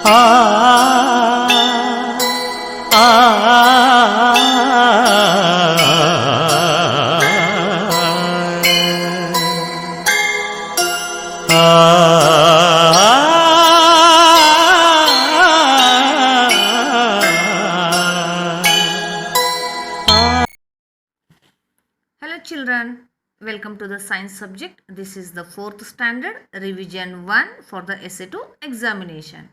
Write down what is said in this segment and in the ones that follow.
Uh uh Hello children, welcome to the science subject. This is the 4th standard revision 1 for the essay 2 examination.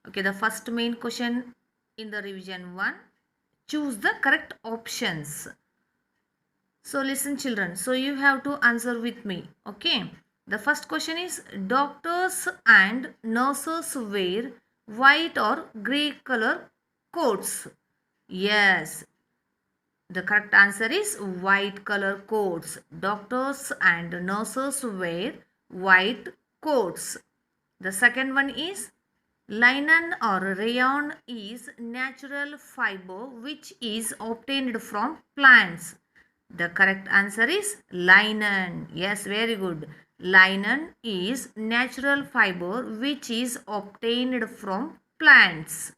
Okay, the first main question in the revision 1, choose the correct options. So listen children, so you have to answer with me. Okay, the first question is, doctors and nurses wear white or grey color coats. Yes, the correct answer is white color coats. Doctors and nurses wear white coats. The second one is, linen or rayon is natural fiber which is obtained from plants. The correct answer is linen. Yes, very good. Linen is natural fiber which is obtained from plants.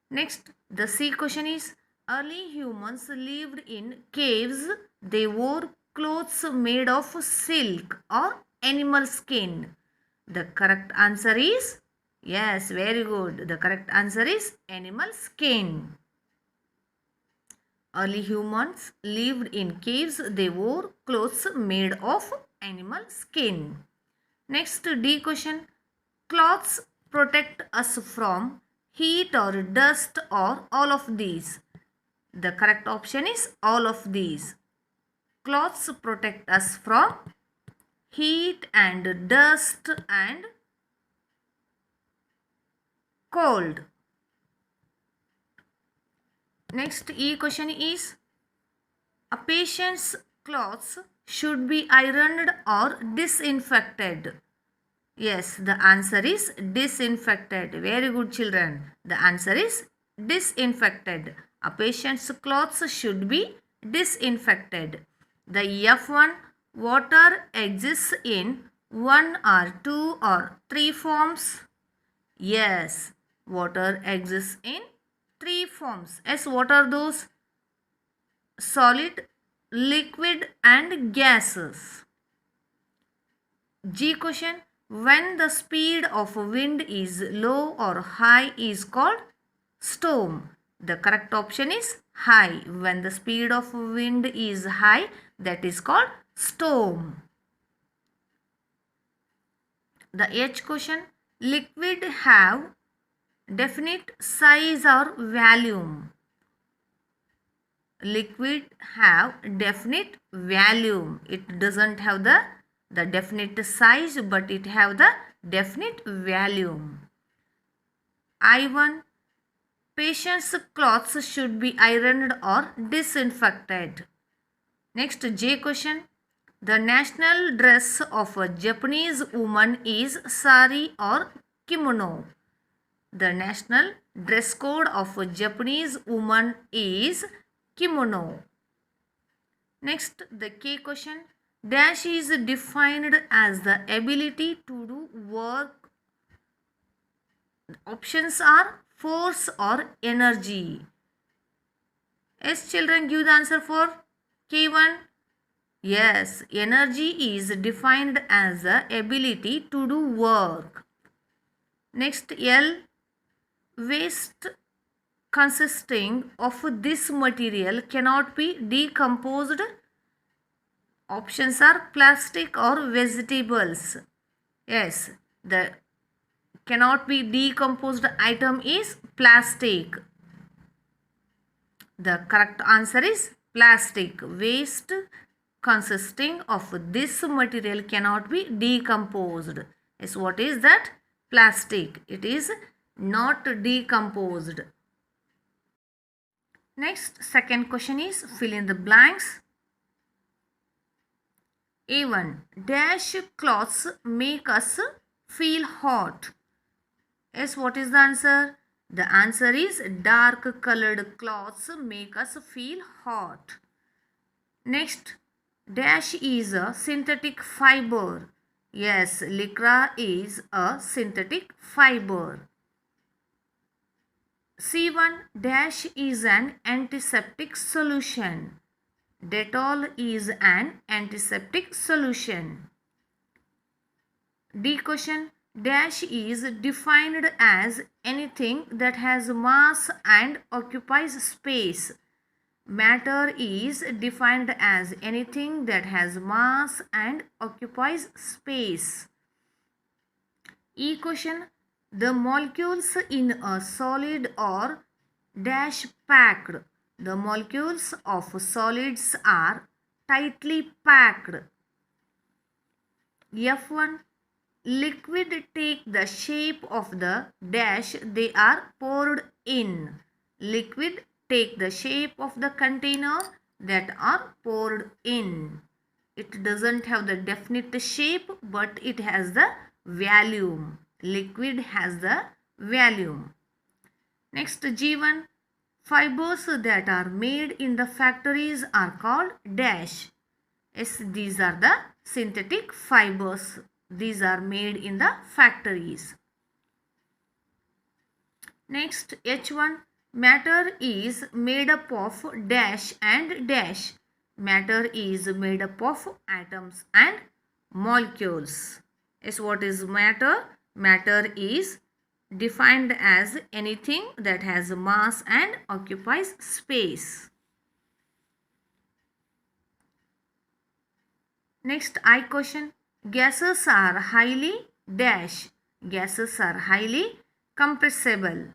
Next, the C question is, early humans lived in caves. They wore clothes made of silk or animal skin. The correct answer is, yes, very good. The correct answer is animal skin. Early humans lived in caves. They wore clothes made of animal skin. Next, D question. Clothes protect us from heat or dust or all of these. The correct option is all of these. Clothes protect us from heat and dust and cold. Next E question is, a patient's clothes should be ironed or disinfected. Yes, the answer is disinfected. Very good children. The answer is disinfected. A patient's clothes should be disinfected. The F1, water exists in one or two or three forms. Yes, water exists in three forms. Yes, what are those? Solid, liquid and gases. G question, when the speed of wind is low or high is called storm. The correct option is high. When the speed of wind is high, that is called storm. The H question, liquid have definite size or volume. Liquid have definite volume. It doesn't have the definite size, but it have the definite volume. I1, patient's clothes should be ironed or disinfected. Next J question, the national dress of a Japanese woman is sari or kimono. The national dress code of a Japanese woman is kimono. Next, the K question, dash is defined as the ability to do work. Options are force or energy. Yes, children, give the answer for K1. Yes, energy is defined as the ability to do work. Next, L, waste consisting of this material cannot be decomposed. Options are plastic or vegetables. Yes, the cannot be decomposed item is plastic. The correct answer is plastic. Waste consisting of this material cannot be decomposed. Yes, what is that? Plastic. It is not decomposed. Next, second question is, fill in the blanks. A1, dash cloths make us feel hot. Yes, what is the answer? The answer is dark colored cloths make us feel hot. Next, dash is a synthetic fiber. Yes, lycra is a synthetic fiber. C1 dash is an antiseptic solution. Dettol is an antiseptic solution. D question, dash is defined as anything that has mass and occupies space. Matter is defined as anything that has mass and occupies space. E question, the molecules in a solid are dash packed. The molecules of solids are tightly packed. F1, liquid take the shape of the dash they are poured in. Liquid take the shape of the container that are poured in. It doesn't have the definite shape, but it has the volume. Liquid has the volume. Next, G1, fibers that are made in the factories are called dash. Yes, these are the synthetic fibers. These are made in the factories. Next, H1, matter is made up of dash and dash. Matter is made up of atoms and molecules. Yes, what is matter? Matter is defined as anything that has mass and occupies space. Next, I question, gases are highly dash. Gases are highly compressible.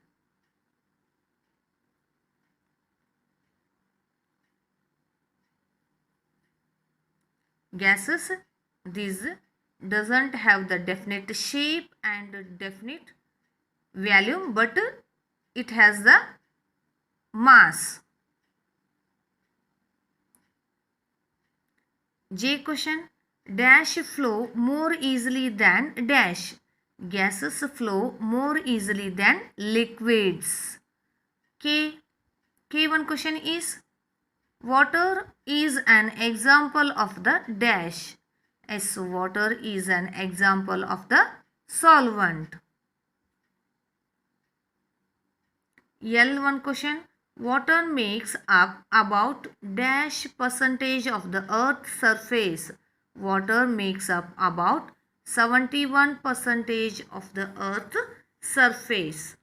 Gases, this doesn't have the definite shape and definite volume, but it has the mass. J question, dash flow more easily than dash. Gases flow more easily than liquids. K1 question is, water is an example of the dash. Yes, water is an example of the solvent. L1 question, water makes up about dash percentage of the earth's surface. Water makes up about 71% of the earth's surface.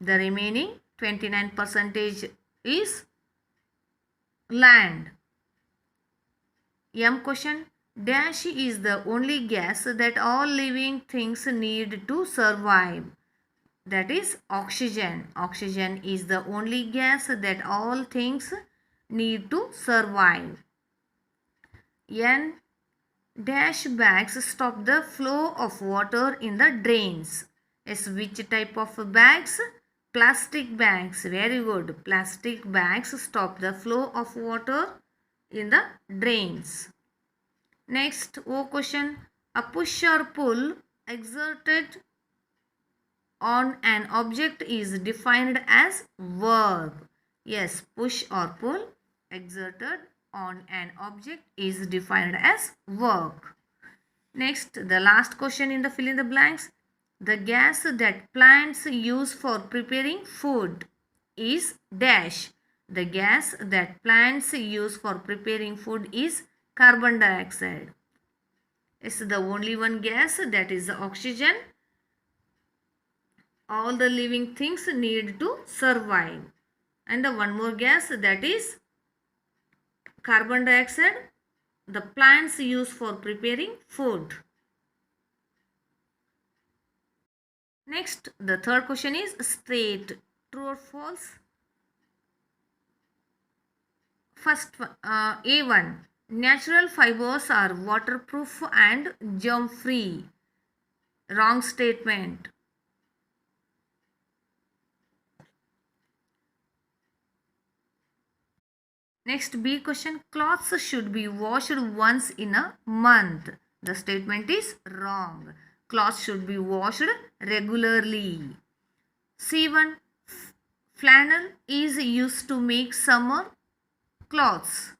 The remaining 29% is land. M question, dash is the only gas that all living things need to survive. That is oxygen. Oxygen is the only gas that all things need to survive. N, dash bags stop the flow of water in the drains. Yes, which type of bags? Plastic bags. Very good. Plastic bags stop the flow of water in the drains. Next, O question, a push or pull exerted on an object is defined as verb. Yes, push or pull exerted on an object is defined as work. Next, the last question in the fill in the blanks. The gas that plants use for preparing food is dash. The gas that plants use for preparing food is carbon dioxide. It's the only one gas, that is the oxygen. All the living things need to survive. And the one more gas, that is carbon dioxide, the plants use for preparing food. Next, the third question is straight. True or false? First, A1. Natural fibers are waterproof and germ free. Wrong statement. Next, B question. Clothes should be washed once in a month. The statement is wrong. Clothes should be washed regularly. C1. Flannel is used to make summer clothes.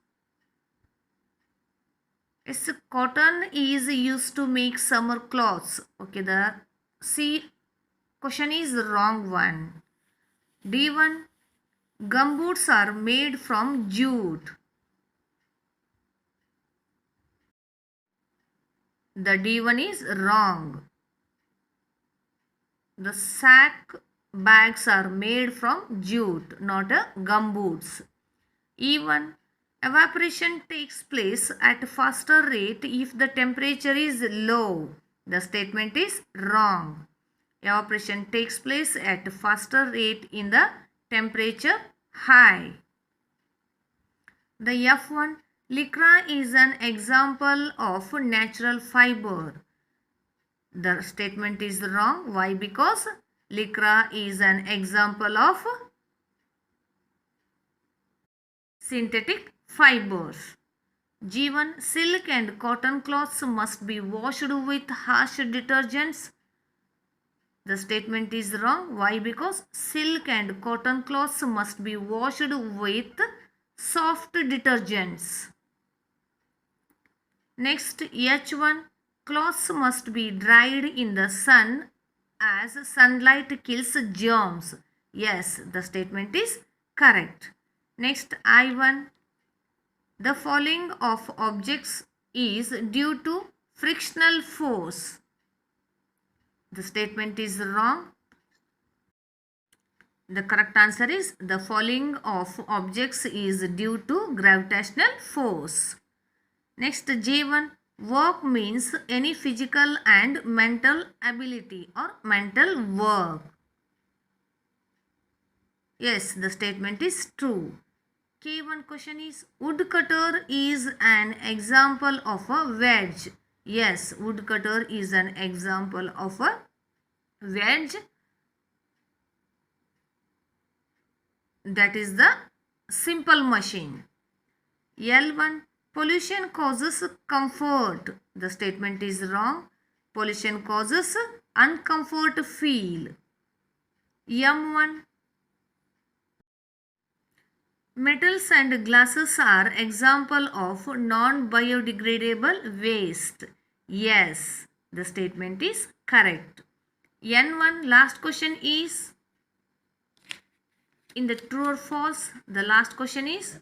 Yes, cotton is used to make summer clothes. Okay, the C question is wrong one. D1. Gumboots are made from jute. The D1 is wrong. The sack bags are made from jute, not gumboots. E1. Evaporation takes place at a faster rate if the temperature is low. The statement is wrong. Evaporation takes place at a faster rate in the temperature high. The F1. Lycra is an example of natural fiber. The statement is wrong. Why? Because Lycra is an example of synthetic fibers. G1. Silk and cotton cloths must be washed with harsh detergents. The statement is wrong. Why? Because silk and cotton cloths must be washed with soft detergents. Next, H1. Cloths must be dried in the sun as sunlight kills germs. Yes, the statement is correct. Next, I1. The falling of objects is due to frictional force. The statement is wrong. The correct answer is the falling of objects is due to gravitational force. Next, J1. Work means any physical and mental ability or mental work. Yes, the statement is true. K1 question is, woodcutter is an example of a wedge. Yes, woodcutter is an example of a wedge. That is the simple machine. L1. Pollution causes comfort. The statement is wrong. Pollution causes uncomfort feel. M1. Metals and glasses are example of non-biodegradable waste. Yes, the statement is correct. N1. Last question is in the true or false. The last question is,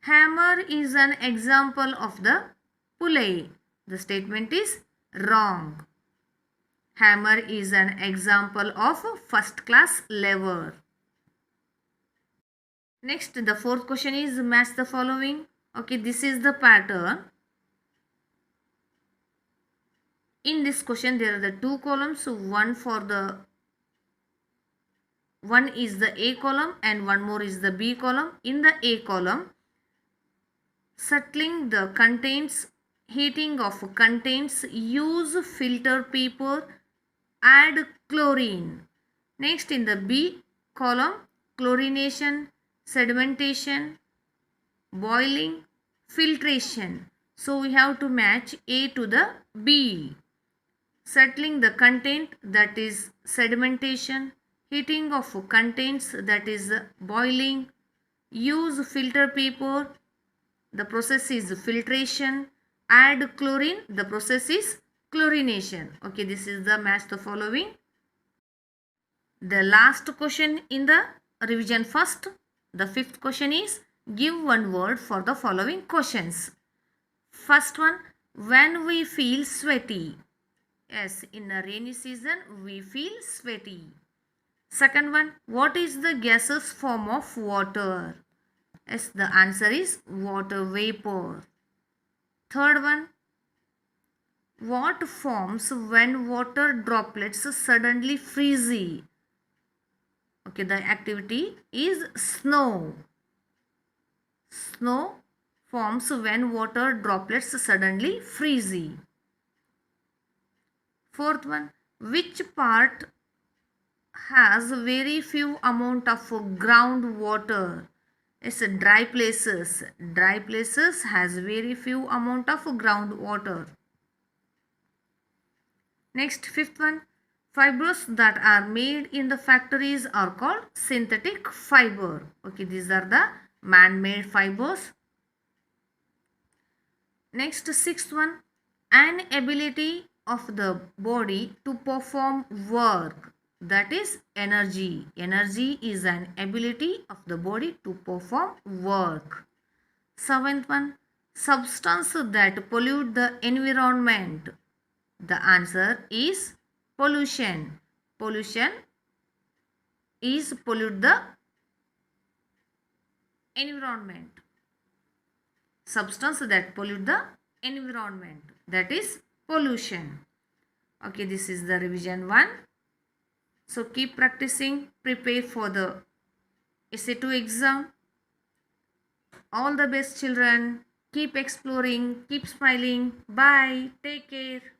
hammer is an example of the pulley. The statement is wrong. Hammer is an example of first class lever. Next, the fourth question is match the following. Okay, this is the pattern. In this question, there are the two columns. One is the A column and one more is the B column. In the A column, settling the contents, heating of contents, use filter paper, add chlorine. Next, in the B column, chlorination, sedimentation, boiling, filtration. So we have to match A to the B. Settling the content, that is sedimentation. Heating of contents, that is boiling. Use filter paper, the process is filtration. Add chlorine, the process is chlorination. Okay, this is the match the following. The last question in the revision first. The fifth question is, give one word for the following questions. First one, when we feel sweaty. Yes, in the rainy season we feel sweaty. Second one, what is the gaseous form of water? Yes, the answer is water vapor. Third one, what forms when water droplets suddenly freeze? Okay, the activity is snow. Snow forms when water droplets suddenly freeze. Fourth one, which part has very few amount of groundwater? It's dry places. Dry places has very few amount of groundwater. Next, fifth one, fibers that are made in the factories are called synthetic fiber. Okay, these are the man-made fibers. Next, sixth one, an ability of the body to perform work. That is energy. Energy is an ability of the body to perform work. Seventh one, substance that pollute the environment. The answer is pollution. Pollution is pollute the environment. Substance that pollute the environment. That is pollution. Okay, this is the revision 1. So keep practicing, prepare for the Essay 2 exam. All the best, children. Keep exploring, keep smiling. Bye. Take care.